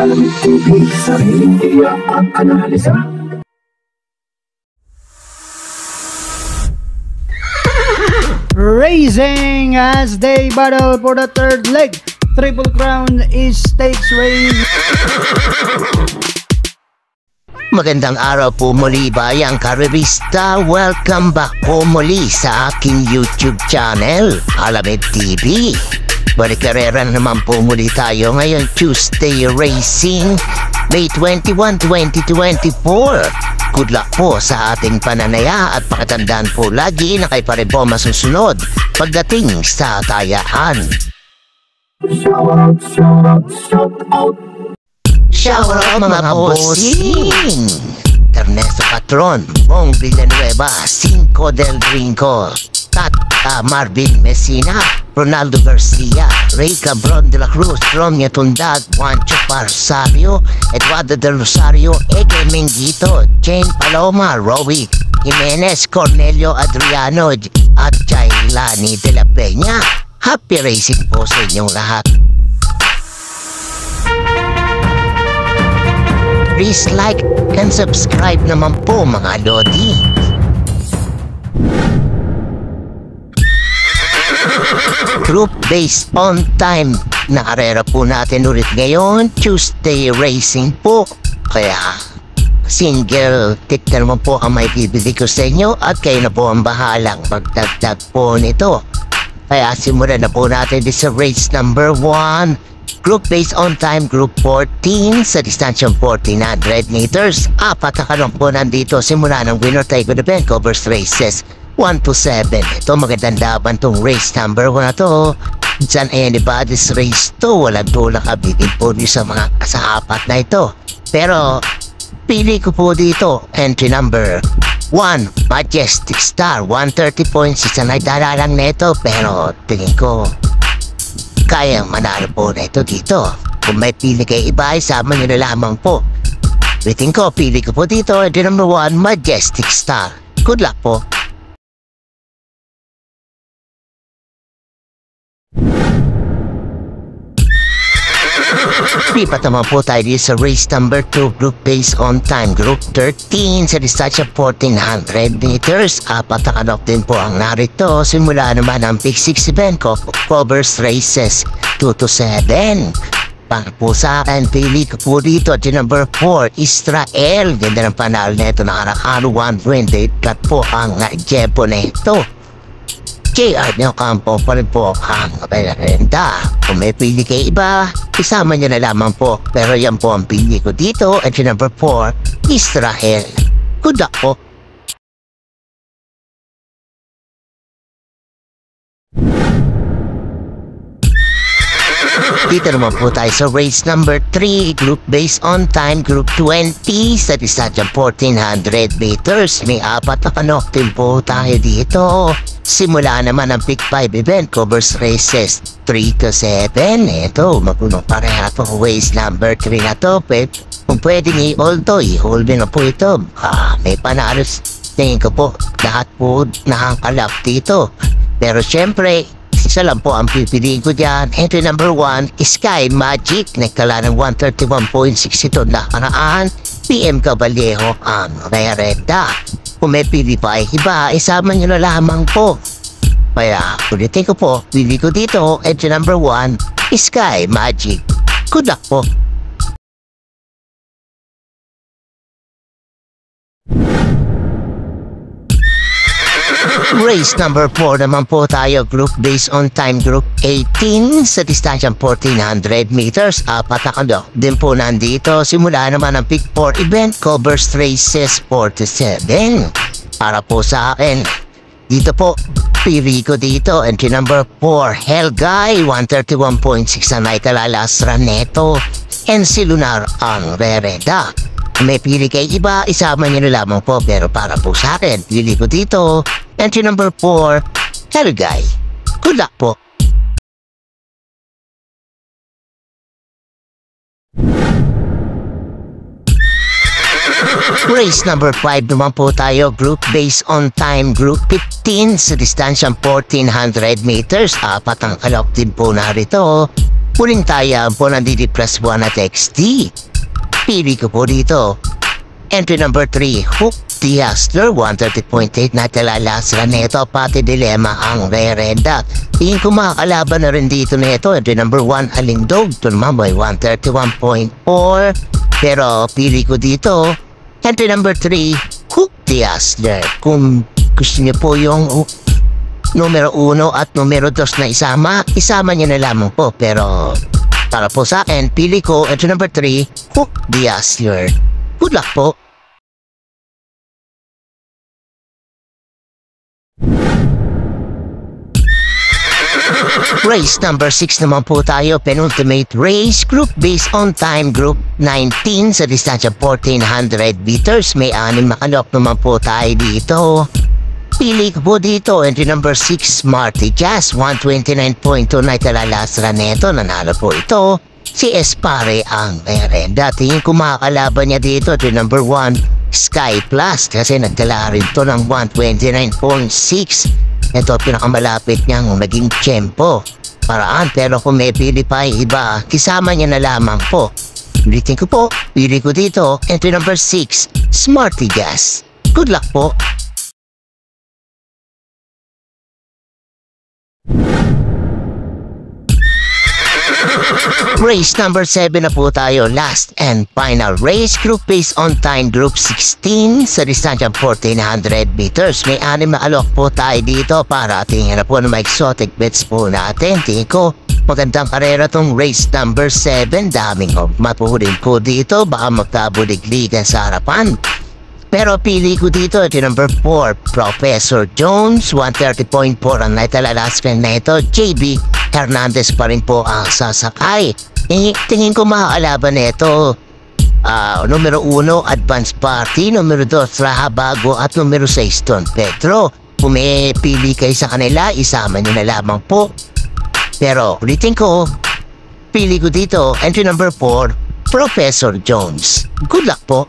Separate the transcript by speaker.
Speaker 1: Alamin TV, sariling tiyak at analisa.
Speaker 2: Racing as they battle for the third leg. Triple Crown is stakes race.
Speaker 3: Magandang araw po muli bayang karerista. Welcome back po muli sa aking YouTube channel, Alamin TV. Balikarera naman po muli tayo ngayon, Tuesday Racing, May 21, 2024. Good luck po sa ating pananaya at pakatandaan po lagi na kayo pa rin po masusunod pagdating sa tayaan. Shout out mga bossing! Ernesto Patron, Bong Villanueva, Cinco del Brinco, Tata Marvin Messina, Ronaldo Garcia, Ray Cabron de la Cruz, Romeo Tundag, Juancho Parsario, Eduardo del Rosario, Ege Mengito, Jane Paloma, Rowie Jimenez, Cornelio Adriano, at Jailani de la Peña. Happy racing po sa inyong lahat. Please like and subscribe naman po mga lodi. Group based on time na karera po natin ulit ngayon, Tuesday Racing po. Kaya single tick na naman po ang may bibili ko sa inyo at kayo na po ang bahalang magdagdag po nito. Kaya simulan na po natin sa race number 1. Group based on time, Group 14 sa distansyang 1400 meters. Apat na kalong po nandito simula ng winner take of the event covers races 1 to 7. Ito magandang laban tong race number 1 na to. Diyan anybody's race to. Walang tulak abitin po sa mga sa apat na ito. Pero pili ko po dito entry number 1, Majestic Star, 130 points. Isa na dalalang neto pero tingin ko kayang manalo po na ito dito. Kung may pili kayo iba, isama nyo na lamang po. Rating ko, pili ko po dito, entry number 1, Majestic Star. Good luck po. Lipat naman po tayo dito sa race number 2, group based on time, group 13 sa distansya 1400 meters. Apat na kanok din po ang narito. Simula naman ang pick 6 event ko, covers races 2 to 7. Para po sa akin, pili ko po dito at number 4, Israel. Ganda ng panalo na ito, nakarakan 128 cut po ang jepo na ito. JR Neo Campo pa rin po ang renta. Kung may pili kayo iba, isama nyo na lamang po. Pero yan po ang pili ko dito. Entry number 4, Israel. Good luck po. Dito naman po tayo sa race number 3, group based on time, group 20 sa distansyang 1400 meters. May apat na kanok din po tayo dito. Simula naman ang pick 5 event, covers races 3 to 7. Ito, magulong pareha po race number 3 na to. Kung pwedeng i-hold to, i-hold na po ito. May panalos. Tingin ko po, lahat po nakakalap dito. Pero syempre, isa lang po ang pipiliin ko dyan. Entry number 1, Sky Magic. Nagtala ng 131.6 ito nakaraan. PM Caballero ang rereda. Kung may pili pa ay iba, isama nyo na lamang po. Kaya, ulitin ko po, pili ko dito, entry number 1, Sky Magic. Good luck po. Race number 4 naman po tayo, group based on time, group 18 sa distansyang 1400 meters. Apat na kanok din po nandito. Simula naman ang pick 4 event, covers races 4 to 7. Para po sa akin, dito po, pili ko dito, entry number 4, Hellguy, 131.6 na may kalalas Raneto, and si Lunar ang rereda. May pili kayo iba, isama nyo na lamang po. Pero para po sa akin, pili ko dito, entry number 4, Hellguy. Good luck po. Race number 5 naman po tayo, group based on time, group 15 sa distansyang 1400 meters. Apat ang kalok din po narito. Huling taya po ng DD Plus 1 at XD. Pili ko po dito. Entry number 3, Hook the Hustler, 130.8 na talalasra nito, pati dilema ang re-renda. Tingin ko makakalaban na rin dito nito. Entry number 1, Alindog, ito naman may 131.4. Pero pili ko dito, entry number 3, Hook the Hustler. Kung gusto niyo po yung numero 1 at numero 2 na isama niyo na lamang po. Pero para po sa akin, pili ko entry number 3, Hook the Hustler. Good luck po. Race number 6 naman po tayo, penultimate race, group based on time, group 19 sa distansya 1400 meters. May 6 makalok naman po tayo dito. Pili ko po dito, entry number 6, Marty Jazz, 129.2 na italalasra neto. Nanalo po ito si Espare ang merenda. Tingin ko makakalaban niya dito, entry number 1, Sky Plus, kasi nagdala rin to ng 129.6. Ito pinakamalapit niyang naging tiyempo paraan, pero kung may pili pa iba, kisama niya na lamang po. Ulitin ko po, pili ko dito, entry number 6, Smarty Gas. Good luck po. Race number 7 na po tayo, last and final race, group based on time, group 16 sa distansya 1400 meters. May 6 na alok po tayo dito para tingnan na po ng mga exotic bets po natin. Tingin ko magandang karera tong race number 7. Daming matuhurin po dito, baka magkabulig-ligan sa harapan. Pero pili ko dito, ito number 4, Professor Jones, 130.4 ang naitalalaskan na ito. JB Hernandez pa rin po ang sasakay. Tingin ko makakalaban na ito. Numero 1, Advance Party, numero 2, Raha Bago, at numero 6, Don Pedro. Kung may pili kayo sa kanila, isama nyo na lamang po. Pero ulitin ko, pili ko dito, entry number 4, Professor Jones. Good luck po.